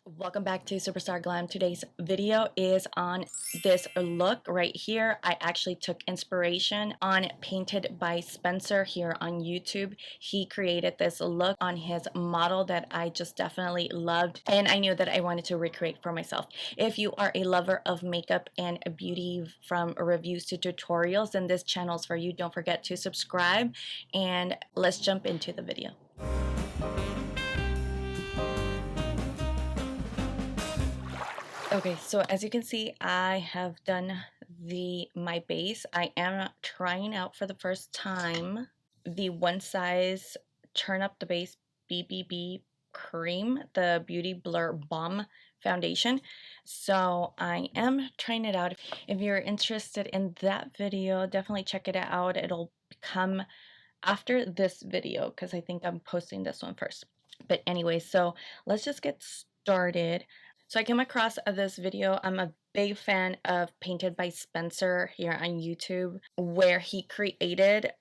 Welcome back to Superstar Glam. Today's video is on this look right here. I actually took inspiration on Painted by Spencer here on YouTube. He created this look on his model that I just definitely loved, and I knew that I wanted to recreate for myself. If you are a lover of makeup and beauty, from reviews to tutorials, then this channel is for you. Don't forget to subscribe, and let's jump into the video. Okay, so as you can see, I have done my base. I am trying out for the first time the One Size Turn Up the Base BBB Cream, the Beauty Blur Balm Foundation. So I am trying it out. If you're interested in that video, definitely check it out. It'll come after this video because I think I'm posting this one first. But anyway, so let's just get started. So I came across this video. I'm a big fan of Painted by Spencer here on YouTube, where he created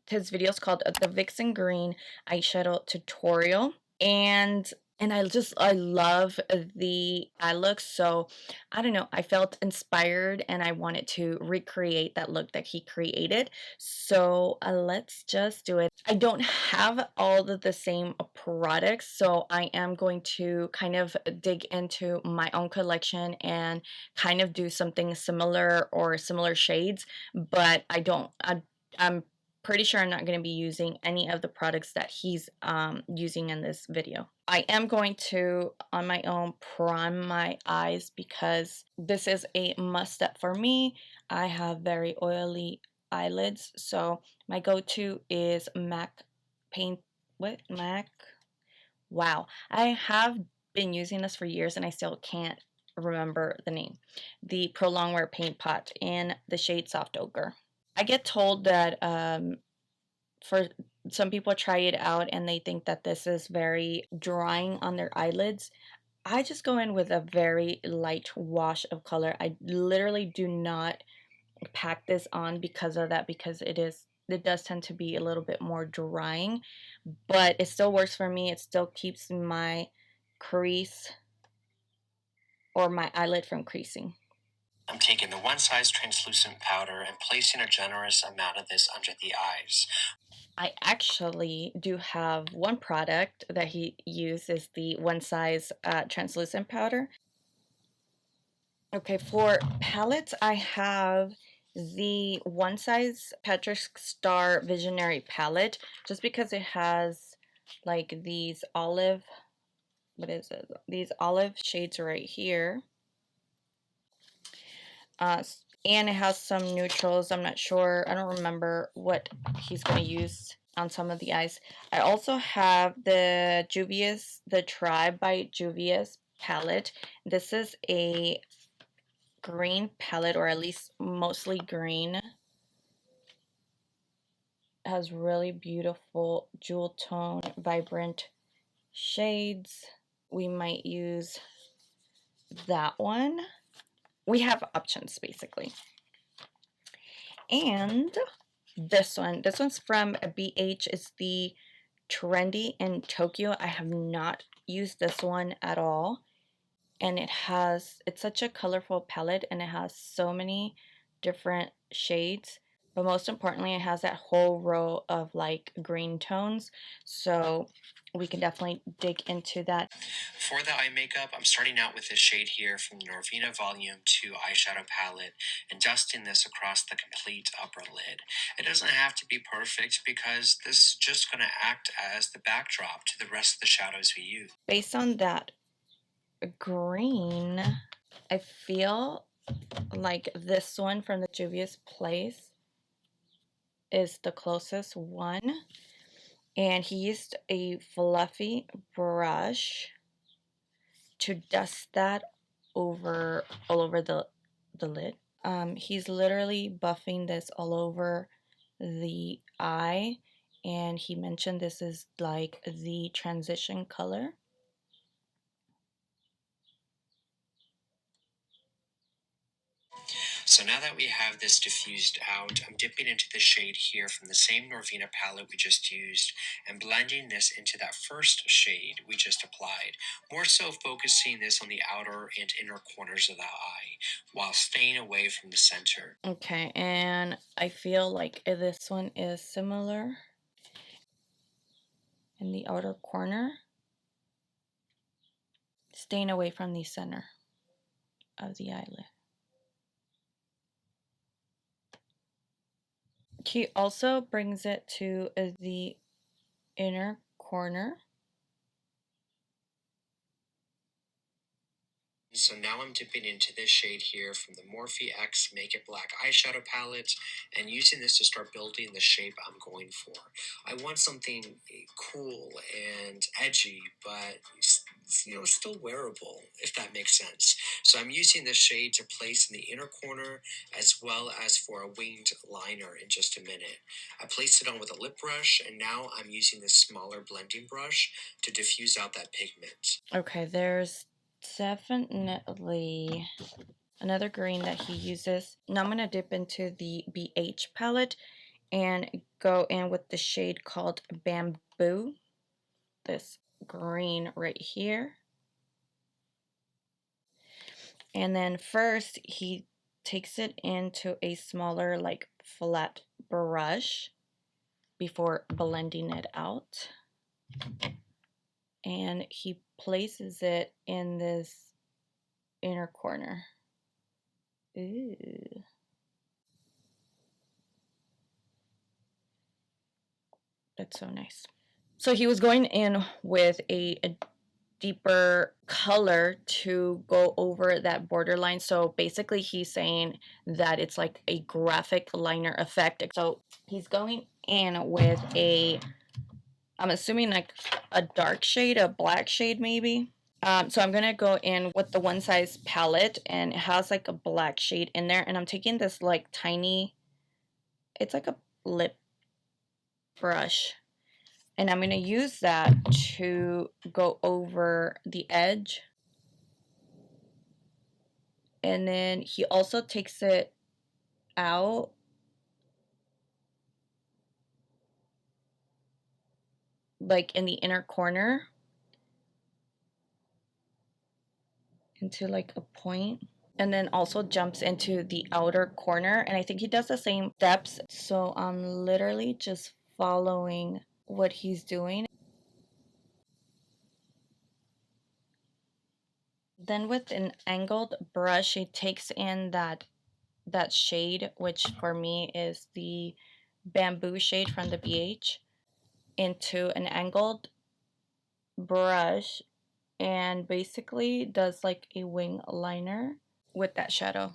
his videos called the VIXEN Green Eyeshadow Tutorial. And I love the eye look, so I don't know, I felt inspired and I wanted to recreate that look that he created. So let's just do it. I don't have all of the same products, so I am going to kind of dig into my own collection and kind of do something similar or similar shades, but I'm pretty sure I'm not going to be using any of the products that he's using in this video. I am going to, on my own, prime my eyes because this is a must-step for me. I have very oily eyelids, so my go-to is MAC paint. What? MAC? Wow. I have been using this for years and I still can't remember the name. The Prolong Wear Paint Pot in the shade Soft Ochre. I get told that for some people try it out and they think that this is very drying on their eyelids. I just go in with a very light wash of color. I literally do not pack this on because of that, because it does tend to be a little bit more drying, but it still works for me. It still keeps my crease or my eyelid from creasing. I'm taking the One Size translucent powder and placing a generous amount of this under the eyes. I actually do have one product that he uses, the One Size translucent powder. Okay, for palettes, I have the One Size Patrick Starrr Visionary palette, just because it has like these olive, what is it? These olive shades right here. And it has some neutrals. I'm not sure. I don't remember what he's going to use on some of the eyes. I also have the Juvia's, the Tribe by Juvia's palette. This is a green palette, or at least mostly green. It has really beautiful jewel tone, vibrant shades. We might use that one. We have options basically. And this one's from BH. It's the Trendy in Tokyo. I have not used this one at all, and it's such a colorful palette and it has so many different shades, but most importantly it has that whole row of like green tones, so we can definitely dig into that. For the eye makeup, I'm starting out with this shade here from the Norvina Volume 2 eyeshadow palette and dusting this across the complete upper lid. It doesn't have to be perfect because this is just going to act as the backdrop to the rest of the shadows we use. Based on that green, I feel like this one from the Juvia's Place is the closest one, and he used a fluffy brush to dust that all over the lid. He's literally buffing this all over the eye, and he mentioned this is like the transition color. So now that we have this diffused out, I'm dipping into the shade here from the same Norvina palette we just used and blending this into that first shade we just applied, more so focusing this on the outer and inner corners of the eye while staying away from the center. Okay, and I feel like this one is similar in the outer corner, staying away from the center of the eyelid. He also brings it to the inner corner. So now I'm dipping into this shade here from the Morphe X Make It Black eyeshadow palette and using this to start building the shape I'm going for. I want something cool and edgy, but still wearable, if that makes sense. So I'm using this shade to place in the inner corner as well as for a winged liner in just a minute. I placed it on with a lip brush and now I'm using this smaller blending brush to diffuse out that pigment. Okay, there's definitely another green that he uses. Now I'm going to dip into the BH palette and go in with the shade called Bamboo. This green right here. And then first he takes it into a smaller like flat brush before blending it out. And he places it in this inner corner. Ooh. That's so nice. So he was going in with a deeper color to go over that borderline. So basically he's saying that it's like a graphic liner effect. So he's going in with I'm assuming like a dark shade, a black shade maybe. So I'm gonna go in with the one size palette and it has like a black shade in there, and I'm taking this like tiny, it's like a lip brush, and I'm gonna use that to go over the edge. And then he also takes it out like in the inner corner into like a point, and then also jumps into the outer corner, and I think he does the same steps. So I'm literally just following what he's doing. Then with an angled brush he takes in that shade, which for me is the Bamboo shade from the BH, into an angled brush and basically does like a wing liner with that shadow.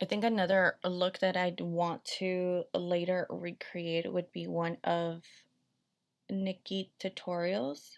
I think another look that I'd want to later recreate would be one of Nikki tutorials.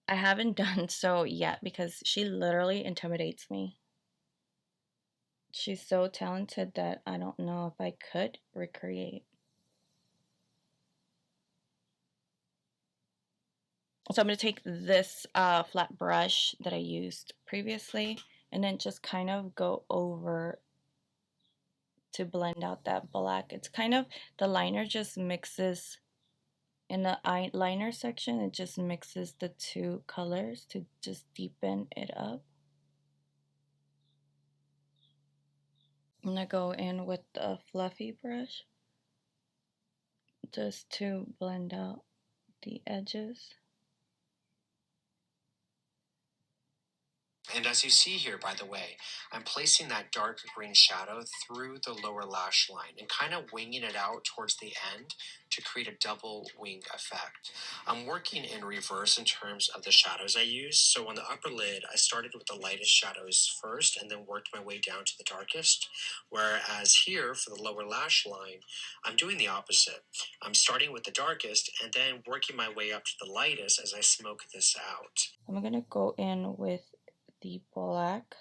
I haven't done so yet because she literally intimidates me. She's so talented that I don't know if I could recreate. So I'm going to take this flat brush that I used previously and then just kind of go over to blend out that black. It's kind of, the liner just mixes, in the eyeliner section, it just mixes the two colors to just deepen it up. I'm going to go in with the fluffy brush just to blend out the edges. And as you see here, by the way, I'm placing that dark green shadow through the lower lash line and kind of winging it out towards the end to create a double wing effect. I'm working in reverse in terms of the shadows I use. So on the upper lid, I started with the lightest shadows first and then worked my way down to the darkest. Whereas here, for the lower lash line, I'm doing the opposite. I'm starting with the darkest and then working my way up to the lightest as I smoke this out. I'm going to go in with the black.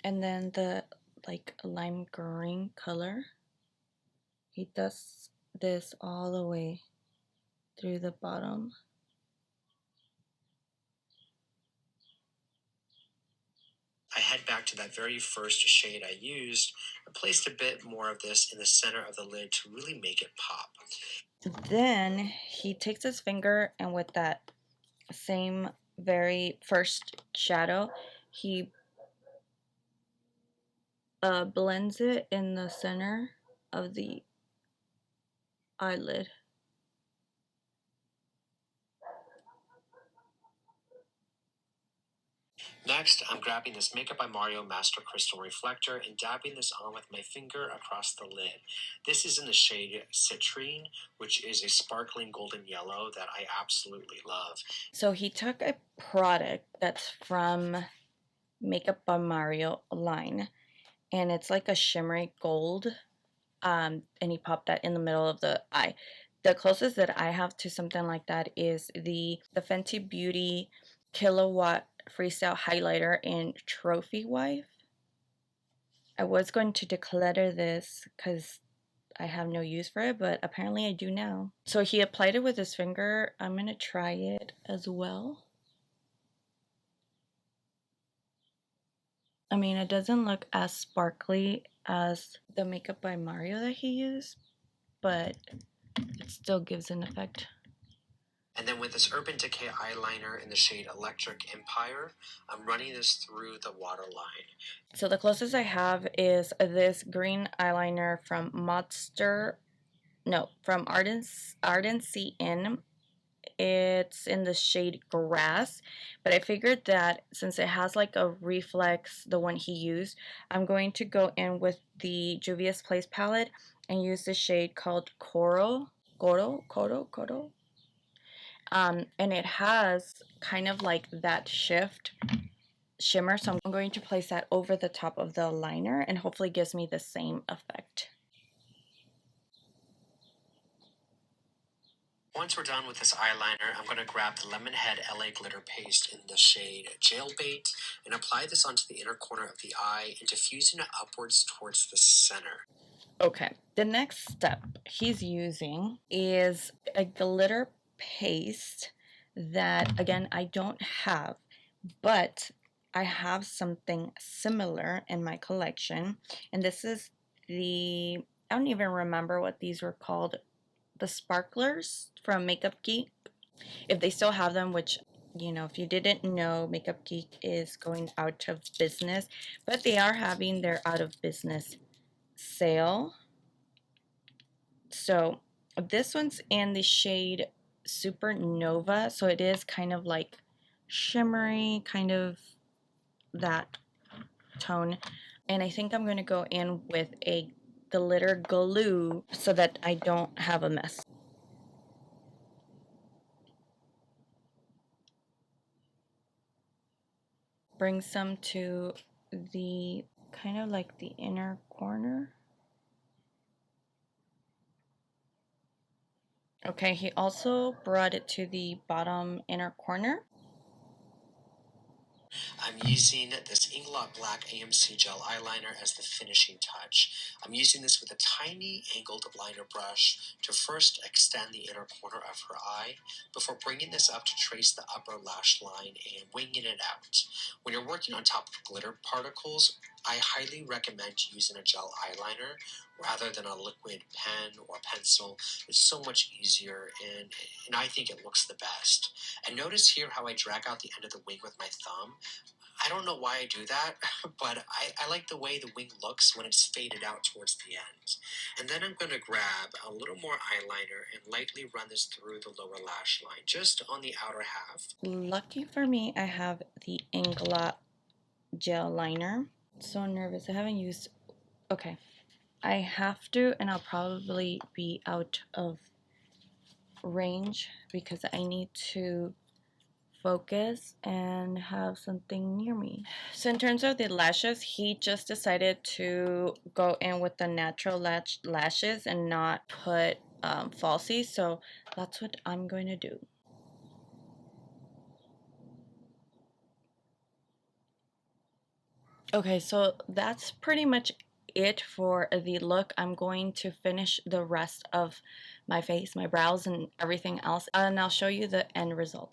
And then the like lime green color, he does this all the way through the bottom. I head back to that very first shade I used and placed a bit more of this in the center of the lid to really make it pop. Then he takes his finger and with that same very first shadow, he blends it in the center of the eyelid. Next, I'm grabbing this Makeup by Mario Master Crystal Reflector and dabbing this on with my finger across the lid. This is in the shade Citrine, which is a sparkling golden yellow that I absolutely love. So he took a product that's from Makeup by Mario line, and it's like a shimmery gold, and he popped that in the middle of the eye. The closest that I have to something like that is the Fenty Beauty Kilowatt Freestyle Highlighter in Trophy Wife. I was going to declutter this because I have no use for it, but apparently I do now. So he applied it with his finger. I'm going to try it as well. I mean, it doesn't look as sparkly as the Makeup by Mario that he used, but it still gives an effect. And then with this Urban Decay eyeliner in the shade Electric Empire, I'm running this through the waterline. So the closest I have is this green eyeliner from Ardency Inn. It's in the shade Grass, but I figured that since it has like a reflex, the one he used, I'm going to go in with the Juvia's Place palette and use the shade called Coro. And it has kind of like that shift shimmer, so I'm going to place that over the top of the liner and hopefully gives me the same effect. Once we're done with this eyeliner, I'm going to grab the Lemonhead LA Glitter Paste in the shade Jailbait and apply this onto the inner corner of the eye and diffusing it upwards towards the center. Okay, the next step he's using is a glitter paste that, again, I don't have, but I have something similar in my collection, and this is I don't even remember what these were called, the sparklers from Makeup Geek, if they still have them, which, you know, if you didn't know, Makeup Geek is going out of business, but they are having their out of business sale. So this one's in the shade Supernova, so it is kind of like shimmery, kind of that tone. And I think I'm going to go in with a glitter glue so that I don't have a mess. Bring some to the kind of like the inner corner. Okay, he also brought it to the bottom inner corner. I'm using this Inglot Black AMC Gel Eyeliner as the finishing touch. I'm using this with a tiny angled liner brush to first extend the inner corner of her eye before bringing this up to trace the upper lash line and winging it out. When you're working on top of glitter particles, I highly recommend using a gel eyeliner rather than a liquid pen or pencil. It's so much easier and I think it looks the best. And notice here how I drag out the end of the wing with my thumb. I don't know why I do that, but I like the way the wing looks when it's faded out towards the end. And then I'm going to grab a little more eyeliner and lightly run this through the lower lash line, just on the outer half. Lucky for me, I have the Inglot gel liner. So nervous. I haven't used. Okay. I have to, and I'll probably be out of range because I need to focus and have something near me. So in terms of the lashes, he just decided to go in with the natural lashes and not put falsies, so that's what I'm going to do. Okay, so that's pretty much it for the look. I'm going to finish the rest of my face, my brows, and everything else, and I'll show you the end result.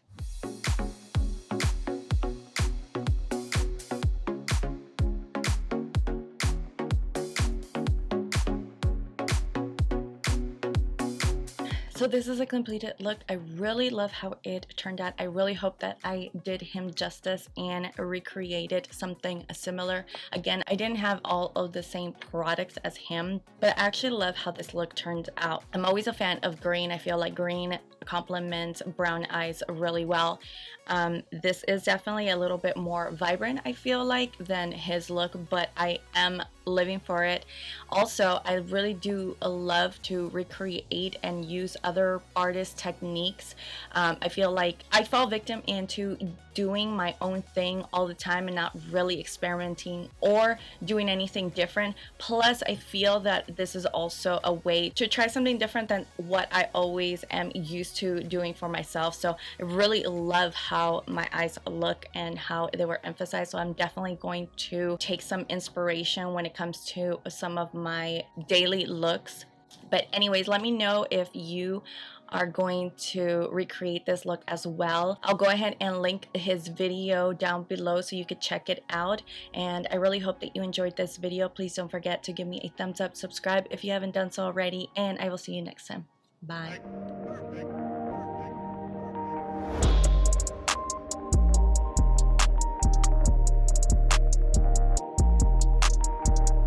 So this is a completed look. I really love how it turned out. I really hope that I did him justice and recreated something similar. Again, I didn't have all of the same products as him, but I actually love how this look turned out. I'm always a fan of green. I feel like green complements brown eyes really well. This is definitely a little bit more vibrant, I feel like, than his look, but I am living for it. Also, I really do love to recreate and use other artist techniques. I feel like I fall victim into doing my own thing all the time and not really experimenting or doing anything different. Plus, I feel that this is also a way to try something different than what I always am used to doing for myself. So I really love how my eyes look and how they were emphasized. So I'm definitely going to take some inspiration when it comes to some of my daily looks. But anyways, let me know if you are going to recreate this look as well. I'll go ahead and link his video down below so you could check it out. And I really hope that you enjoyed this video. Please don't forget to give me a thumbs up, subscribe if you haven't done so already, and I will see you next time. Bye.